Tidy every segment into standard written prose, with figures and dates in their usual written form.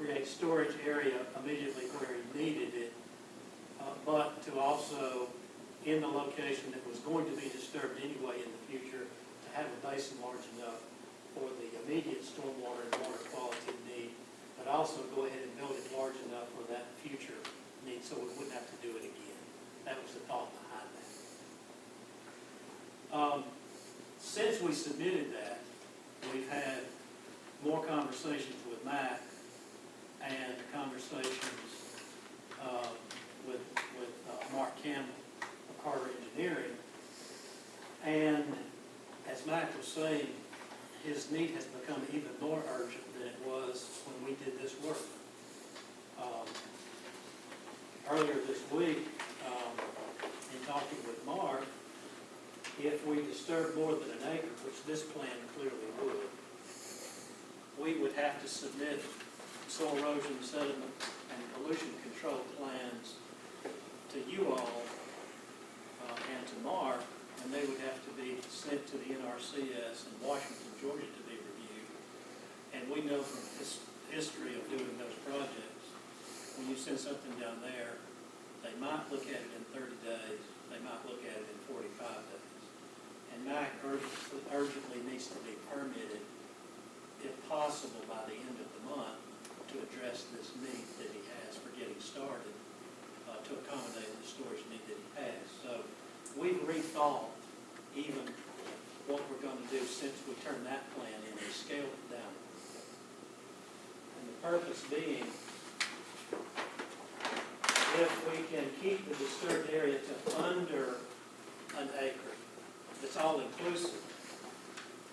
create storage area immediately where he needed it, but to also, in the location that was going to be disturbed anyway in the future, to have a basin large enough for the immediate stormwater and water quality need, but also go ahead and build it large enough for that future need, so we wouldn't have to do it again. That was the thought behind that. Since we submitted that, we've had more conversations with Mac and conversations with Mark Campbell of Carter Engineering. And as Mac was saying, his need has become even more urgent than it was when we did this work. Earlier this week, in talking with Mark, if we disturb more than an acre, which this plan clearly would, we would have to submit soil erosion, sediment, and pollution control plans to you all and to Mark, and they would have to be sent to the NRCS in Washington, Georgia to be reviewed. And we know from history of doing those projects, when you send something down there, they might look at it in 30 days, they might look at it in 45 days. And Mac urgently needs to be permitted, if possible, by the end of the month to address this need that he has for getting started, to accommodate the storage need that he has. So we've rethought even what we're going to do since we turned that plan in and scaled it down. And the purpose being, if we can keep the disturbed area to under an acre, that's all inclusive.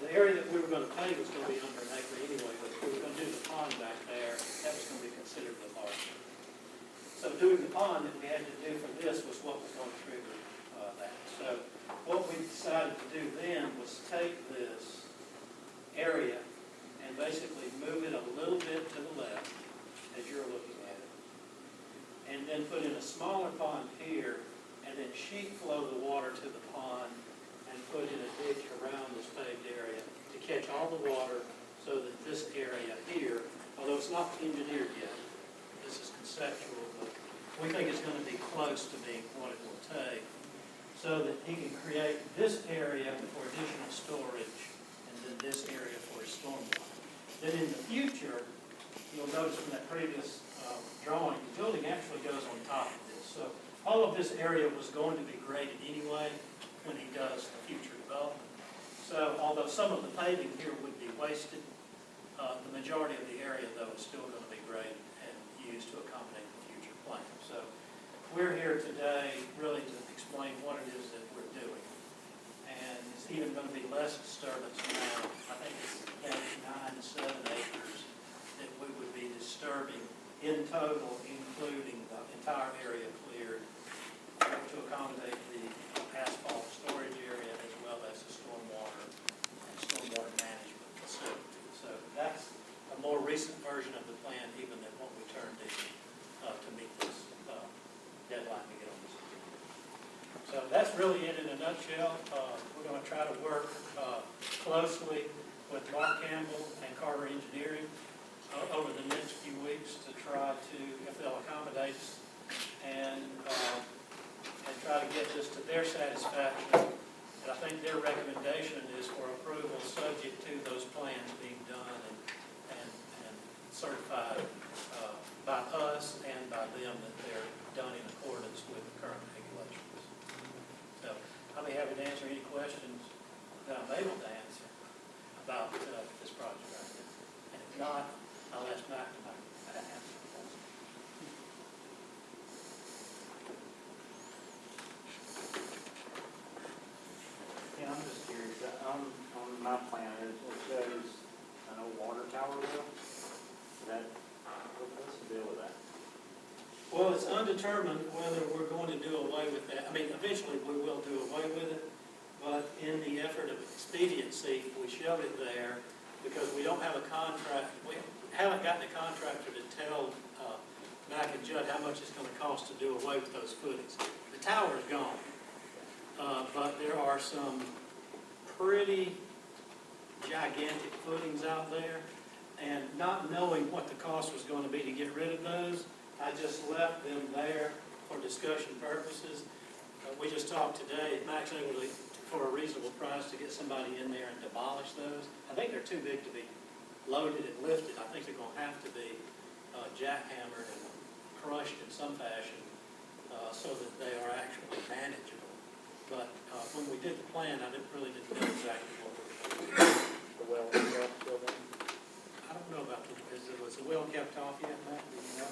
The area that we were going to pave was going to be under an acre anyway, but if we were going to do the pond back there, that was going to be considered the larger. So doing the pond that we had to do for this was what was going to trigger that. So what we decided to do then was take this area and basically move it a little bit to the left as you're looking at it. And then put in a smaller pond here and then sheet flow the water to the pond and put in a ditch around this paved area to catch all the water so that this area here, although it's not engineered yet, this is conceptual, but we think it's going to be close to being what it will take, so that he can create this area for additional storage and then this area for stormwater. Then in the future, you'll notice from that previous drawing, the building actually goes on top of this. So all of this area was going to be graded anyway when he does the future development. So although some of the paving here would be wasted, the majority of the area, though, is still going to be graded and used to accommodate the future plan. So we're here today really to explain what it is that we're doing. And it's even going to be less disturbance now. I think it's 9 to 7 acres that we would be disturbing in total, including the entire area cleared to accommodate the asphalt storage area as well as the stormwater and stormwater management facility. So that's a more recent version of the plan even than what we turned in to meet this deadline to get on this. So that's really it in a nutshell. We're going to try to work closely with Mark Campbell and Carter Engineering over the next few weeks to try to, if they'll accommodate us, and try to get this to their satisfaction. And I think their recommendation is for approval subject to those plans being done and certified by us and by them that they're done in accordance with the current regulations. So I'll be happy to answer any questions that I'm able to answer about this project right now. And if not, I'll ask Mac to answer. Yeah, I'm just curious. On my plan, it shows an old water tower bill. What's the deal with that? Well, it's undetermined whether we're going to do away with that. I mean, eventually we will do away with it, but in the effort of expediency, we showed it there because we don't have a contract. We haven't gotten a contractor to tell Mac and Judd how much it's going to cost to do away with those footings. The tower is gone, but there are some pretty gigantic footings out there And not knowing what the cost was gonna be to get rid of those, I just left them there for discussion purposes. We just talked today, Max able to, for a reasonable price, to get somebody in there and demolish those. I think they're too big to be loaded and lifted. I think they're gonna have to be jackhammered and crushed in some fashion, so that they are actually manageable. But when we did the plan, I really didn't know exactly what we were doing. The well, still there? I don't know about was the well kept off yet, Matt? Do you know?